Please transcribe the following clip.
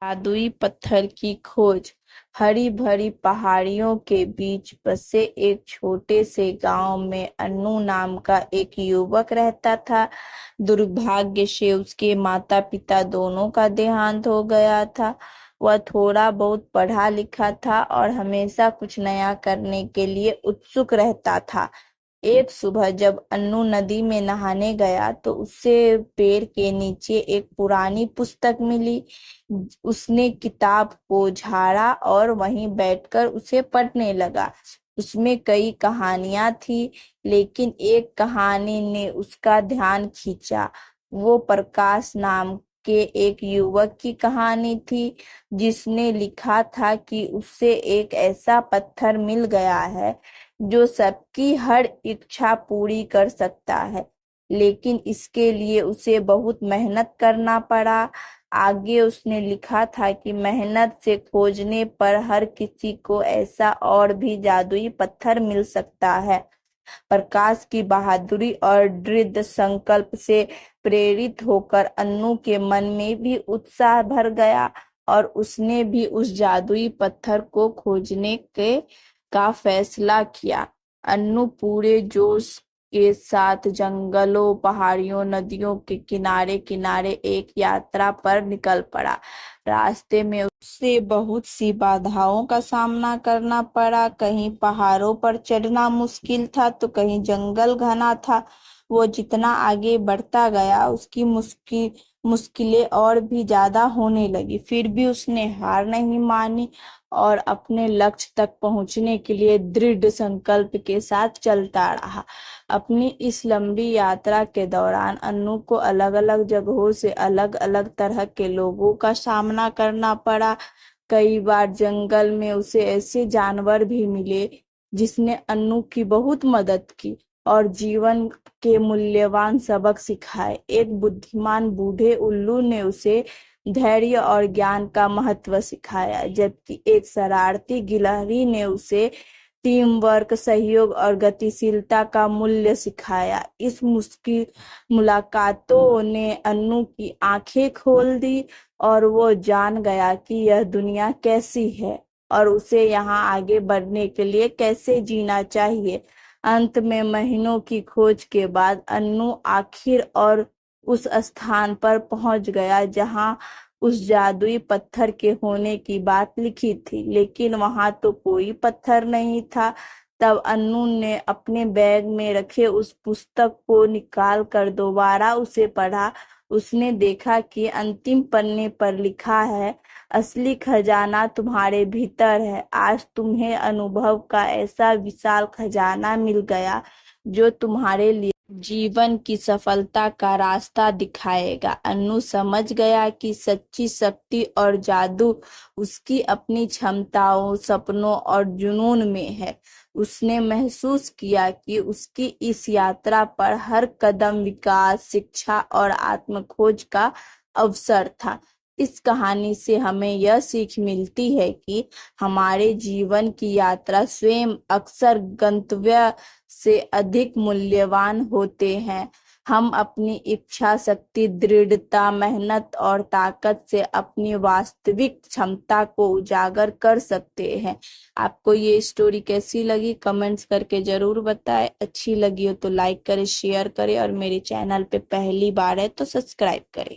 जादुई पत्थर की खोज। हरी भरी पहाड़ियों के बीच बसे एक छोटे से गांव में अन्नू नाम का एक युवक रहता था। दुर्भाग्य से उसके माता पिता दोनों का देहांत हो गया था। वह थोड़ा बहुत पढ़ा लिखा था और हमेशा कुछ नया करने के लिए उत्सुक रहता था। एक सुबह जब अन्नू नदी में नहाने गया तो उसे पेड़ के नीचे एक पुरानी पुस्तक मिली। उसने किताब को झाड़ा और वहीं बैठकर उसे पढ़ने लगा। उसमें कई कहानियां थी, लेकिन एक कहानी ने उसका ध्यान खींचा। वो प्रकाश नाम के एक युवक की कहानी थी, जिसने लिखा था कि उससे एक ऐसा पत्थर मिल गया है जो सबकी हर इच्छा पूरी कर सकता है, लेकिन इसके लिए उसे बहुत मेहनत करना पड़ा। आगे उसने लिखा था कि मेहनत से खोजने पर हर किसी को ऐसा और भी जादुई पत्थर मिल सकता है। प्रकाश की बहादुरी और दृढ़ संकल्प से प्रेरित होकर अन्नू के मन में भी उत्साह भर गया और उसने भी उस जादुई पत्थर को खोजने के का फैसला किया। अन्नू पूरे जोश के साथ जंगलों, पहाड़ियों, नदियों के किनारे किनारे एक यात्रा पर निकल पड़ा। रास्ते में उसे बहुत सी बाधाओं का सामना करना पड़ा। कहीं पहाड़ों पर चढ़ना मुश्किल था तो कहीं जंगल घना था। वो जितना आगे बढ़ता गया उसकी मुश्किलें और भी ज्यादा होने लगी। फिर भी उसने हार नहीं मानी और अपने लक्ष्य तक पहुंचने के लिए दृढ़ संकल्प के साथ चलता रहा। अपनी इस लंबी यात्रा के दौरान अन्नू को अलग अलग जगहों से अलग अलग तरह के लोगों का सामना करना पड़ा। कई बार जंगल में उसे ऐसे जानवर भी मिले जिसने अन्नू की बहुत मदद की और जीवन के मूल्यवान सबक सिखाए। एक बुद्धिमान बूढ़े उल्लू ने उसे धैर्य और ज्ञान का महत्व सिखाया, जबकि एक शरारती गिलहरी ने उसे टीम वर्क, सहयोग और गतिशीलता का मूल्य सिखाया। इस मुश्किल मुलाकातों ने अन्नू की आंखें खोल दी और वो जान गया कि यह दुनिया कैसी है और उसे यहाँ आगे बढ़ने के लिए कैसे जीना चाहिए। अंत में महीनों की खोज के बाद अन्नू आखिर और उस स्थान पर पहुंच गया जहां उस जादुई पत्थर के होने की बात लिखी थी, लेकिन वहां तो कोई पत्थर नहीं था। तब अन्नू ने अपने बैग में रखे उस पुस्तक को निकाल कर दोबारा उसे पढ़ा। उसने देखा कि अंतिम पन्ने पर लिखा है, असली खजाना तुम्हारे भीतर है। आज तुम्हें अनुभव का ऐसा विशाल खजाना मिल गया जो तुम्हारे लिए जीवन की सफलता का रास्ता दिखाएगा। अन्नू समझ गया कि सच्ची शक्ति और जादू उसकी अपनी क्षमताओं, सपनों और जुनून में है। उसने महसूस किया कि उसकी इस यात्रा पर हर कदम विकास, शिक्षा और आत्मखोज का अवसर था। इस कहानी से हमें यह सीख मिलती है कि हमारे जीवन की यात्रा स्वयं अक्सर गंतव्य से अधिक मूल्यवान होते हैं। हम अपनी इच्छा शक्ति, दृढ़ता, मेहनत और ताकत से अपनी वास्तविक क्षमता को उजागर कर सकते हैं। आपको ये स्टोरी कैसी लगी कमेंट्स करके जरूर बताएं। अच्छी लगी हो तो लाइक करें, शेयर करें और मेरे चैनल पे पहली बार है तो सब्सक्राइब करें।